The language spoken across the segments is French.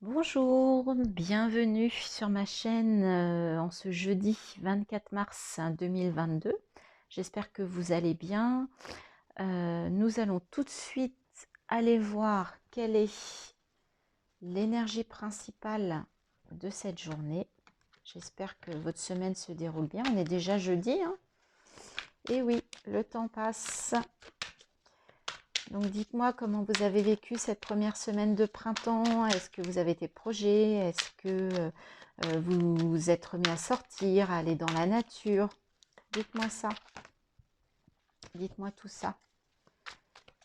Bonjour, bienvenue sur ma chaîne en ce jeudi 24 mars 2022. J'espère que vous allez bien. Nous allons tout de suite aller voir quelle est l'énergie principale de cette journée. J'espère que votre semaine se déroule bien. On est déjà jeudi, hein. Et oui, le temps passe. Donc dites-moi comment vous avez vécu cette première semaine de printemps. Est-ce que vous avez des projets? Est-ce que vous vous êtes remis à sortir, à aller dans la nature? Dites-moi ça. Dites-moi tout ça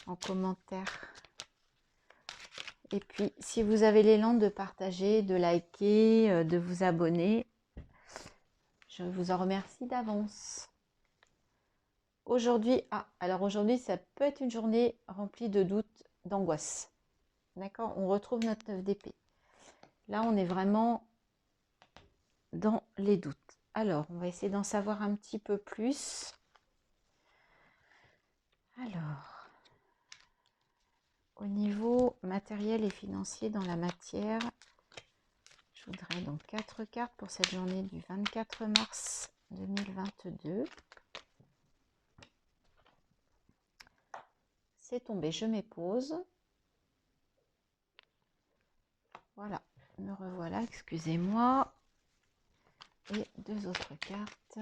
en commentaire. Et puis, si vous avez l'élan de partager, de liker, de vous abonner, je vous en remercie d'avance. Aujourd'hui, alors aujourd'hui, ça peut être une journée remplie de doutes, d'angoisse. D'accord? On retrouve notre 9 d'épée. Là, on est vraiment dans les doutes. Alors, on va essayer d'en savoir un petit peu plus. Alors, au niveau matériel et financier dans la matière, je voudrais donc 4 cartes pour cette journée du 24 mars 2022. C'est tombé, je m'épose. Voilà, me revoilà, excusez-moi. Et 2 autres cartes.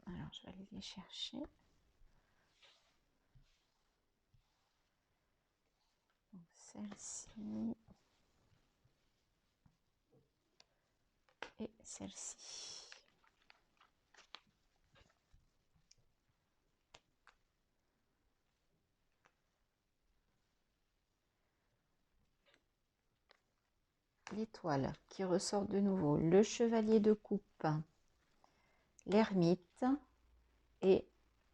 Alors, je vais aller les chercher. Donc, celle-ci et celle-ci. L'étoile qui ressort de nouveau, le chevalier de coupe, l'ermite et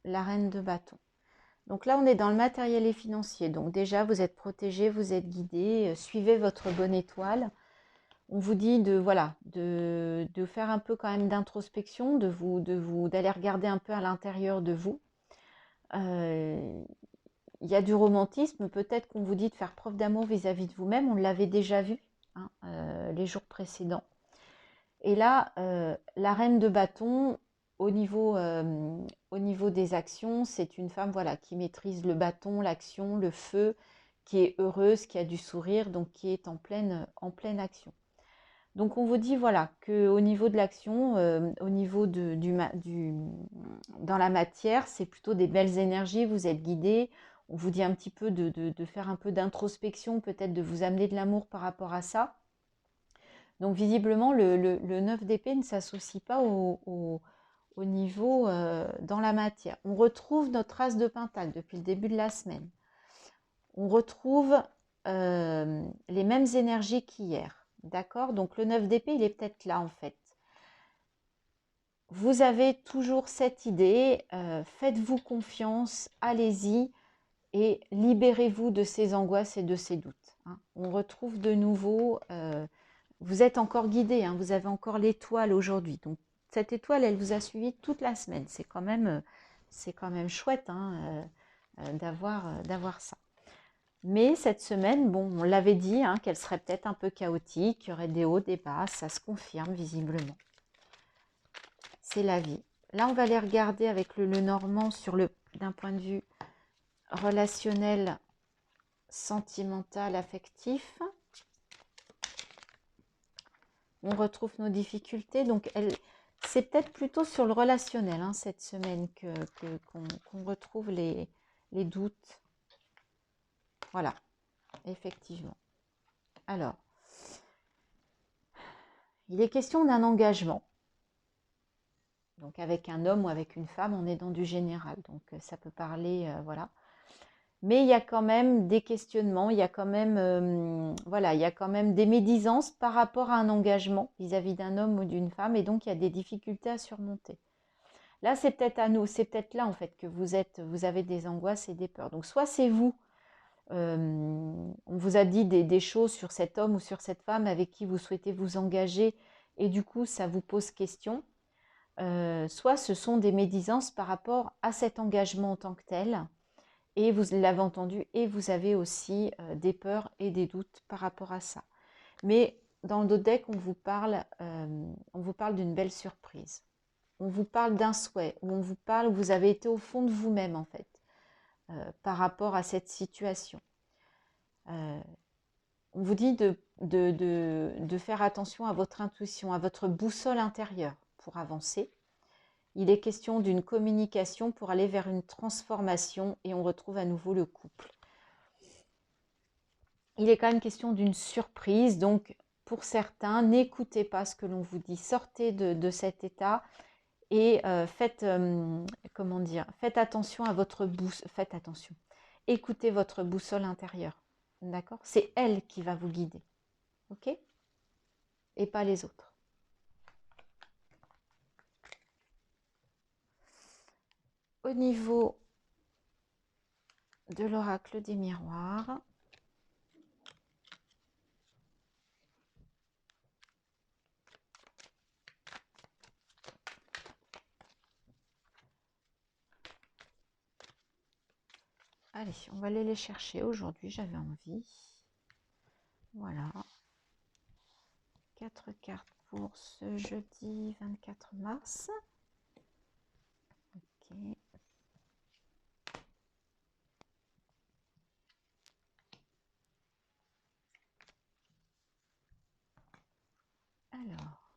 la reine de bâton. Donc là, on est dans le matériel et financier. Donc déjà, vous êtes protégé, vous êtes guidé, suivez votre bonne étoile. On vous dit de voilà, de faire un peu quand même d'introspection, d'aller regarder un peu à l'intérieur de vous. Il y a du romantisme, peut-être qu'on vous dit de faire preuve d'amour vis-à-vis de vous-même. On l'avait déjà vu, hein, les jours précédents. Et là, la reine de bâton, au niveau des actions, c'est une femme voilà, qui maîtrise le bâton, l'action, le feu, qui est heureuse, qui a du sourire, donc qui est en pleine action. Donc on vous dit voilà qu'au niveau de l'action, au niveau dans la matière, c'est plutôt des belles énergies, vous êtes guidés. On vous dit un petit peu de faire un peu d'introspection, peut-être de vous amener de l'amour par rapport à ça. Donc visiblement, le 9 d'épée ne s'associe pas au niveau dans la matière. On retrouve notre as de pentacle depuis le début de la semaine. On retrouve les mêmes énergies qu'hier. D'accord? Donc le 9 d'épée, il est peut-être là en fait. Vous avez toujours cette idée, faites-vous confiance, allez-y et libérez-vous de ces angoisses et de ces doutes. Hein. On retrouve de nouveau, vous êtes encore guidé, hein, vous avez encore l'étoile aujourd'hui. Donc cette étoile, elle vous a suivi toute la semaine. C'est quand même chouette hein, d'avoir ça. Mais cette semaine, bon, on l'avait dit, hein, qu'elle serait peut-être un peu chaotique, il y aurait des hauts, des bas, ça se confirme visiblement. C'est la vie. Là, on va aller regarder avec le Normand d'un point de vue relationnel, sentimental, affectif. On retrouve nos difficultés. Donc, c'est peut-être plutôt sur le relationnel hein, cette semaine qu'on retrouve les doutes. Voilà, effectivement. Alors, il est question d'un engagement. Donc, avec un homme ou avec une femme, on est dans du général. Donc, ça peut parler, voilà. Mais il y a quand même des questionnements, il y a quand même, voilà, il y a quand même des médisances par rapport à un engagement vis-à-vis d'un homme ou d'une femme, et donc il y a des difficultés à surmonter. Là, c'est peut-être à nous, c'est peut-être là en fait que vous avez des angoisses et des peurs. Donc soit c'est vous, on vous a dit des choses sur cet homme ou sur cette femme avec qui vous souhaitez vous engager, et du coup ça vous pose question, soit ce sont des médisances par rapport à cet engagement en tant que tel, et vous l'avez entendu, et vous avez aussi des peurs et des doutes par rapport à ça. Mais dans le deck, on vous parle d'une belle surprise. On vous parle d'un souhait, ou on vous parle, vous avez été au fond de vous-même en fait, par rapport à cette situation. On vous dit de faire attention à votre intuition, à votre boussole intérieure pour avancer. Il est question d'une communication pour aller vers une transformation et on retrouve à nouveau le couple. Il est quand même question d'une surprise, donc pour certains, n'écoutez pas ce que l'on vous dit, sortez de cet état et faites attention à votre boussole, faites attention, écoutez votre boussole intérieure, d'accord? C'est elle qui va vous guider, ok? Et pas les autres. Au niveau de l'oracle des miroirs, allez, on va aller les chercher aujourd'hui, j'avais envie. Voilà. 4 cartes pour ce jeudi 24 mars. Ok. Alors.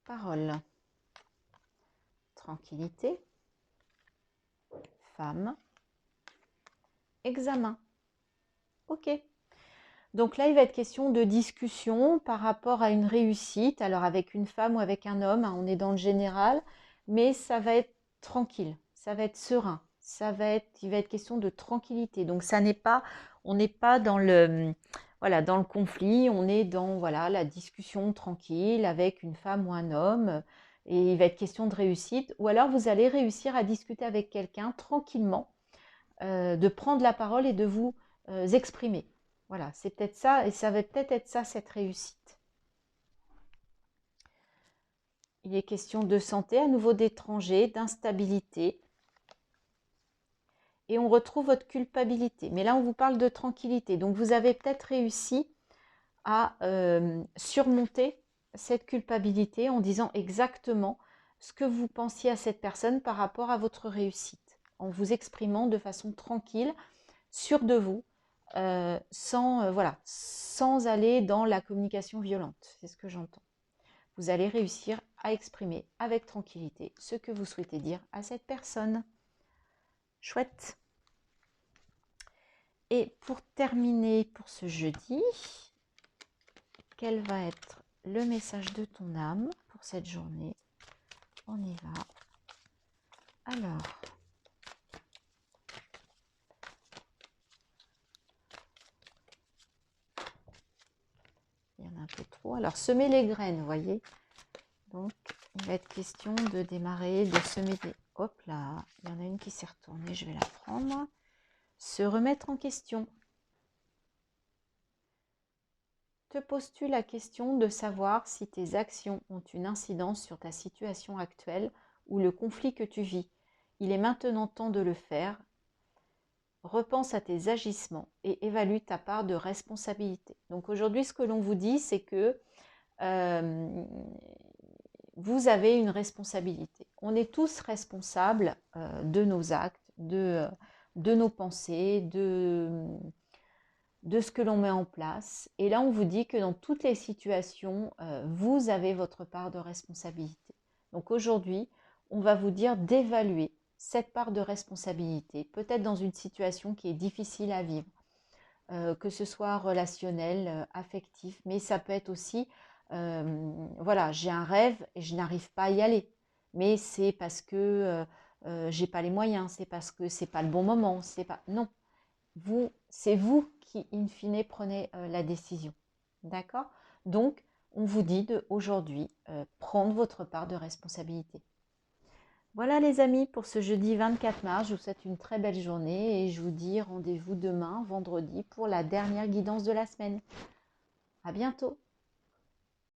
Parole. Tranquillité. Femme. Examen. Ok. Donc là, il va être question de discussion par rapport à une réussite. Alors avec une femme ou avec un homme, hein, on est dans le général, mais ça va être tranquille, ça va être serein, il va être question de tranquillité. Donc ça n'est pas, on n'est pas dans le, voilà, dans le conflit, on est dans voilà la discussion tranquille avec une femme ou un homme, et il va être question de réussite. Ou alors vous allez réussir à discuter avec quelqu'un tranquillement, de prendre la parole et de vous exprimer. Voilà, c'est peut-être ça, et ça va peut-être être ça, cette réussite. Il est question de santé, à nouveau d'étrangers, d'instabilité. Et on retrouve votre culpabilité. Mais là, on vous parle de tranquillité. Donc, vous avez peut-être réussi à surmonter cette culpabilité en disant exactement ce que vous pensiez à cette personne par rapport à votre réussite. En vous exprimant de façon tranquille, sûre de vous, sans aller dans la communication violente. C'est ce que j'entends. Vous allez réussir à exprimer avec tranquillité ce que vous souhaitez dire à cette personne. Chouette. Et pour terminer pour ce jeudi, quel va être le message de ton âme pour cette journée? On y va. Alors, il y en a un peu trop. Alors, semer les graines, vous voyez. Donc, il va être question de démarrer, de semer des... Hop là, il y en a une qui s'est retournée, je vais la prendre. Se remettre en question. Te poses-tu la question de savoir si tes actions ont une incidence sur ta situation actuelle ou le conflit que tu vis? Il est maintenant temps de le faire. Repense à tes agissements et évalue ta part de responsabilité. Donc aujourd'hui, ce que l'on vous dit, c'est que vous avez une responsabilité. On est tous responsables de nos actes, de nos pensées, de ce que l'on met en place. Et là, on vous dit que dans toutes les situations, vous avez votre part de responsabilité. Donc aujourd'hui, on va vous dire d'évaluer cette part de responsabilité, peut-être dans une situation qui est difficile à vivre, que ce soit relationnel, affectif, mais ça peut être aussi, voilà, j'ai un rêve et je n'arrive pas à y aller, mais c'est parce que j'ai pas les moyens, c'est parce que c'est pas le bon moment, c'est pas, non, c'est vous qui, in fine, prenez la décision. D'accord? Donc, on vous dit aujourd'hui prendre votre part de responsabilité. Voilà les amis pour ce jeudi 24 mars. Je vous souhaite une très belle journée et je vous dis rendez-vous demain, vendredi, pour la dernière guidance de la semaine. À bientôt.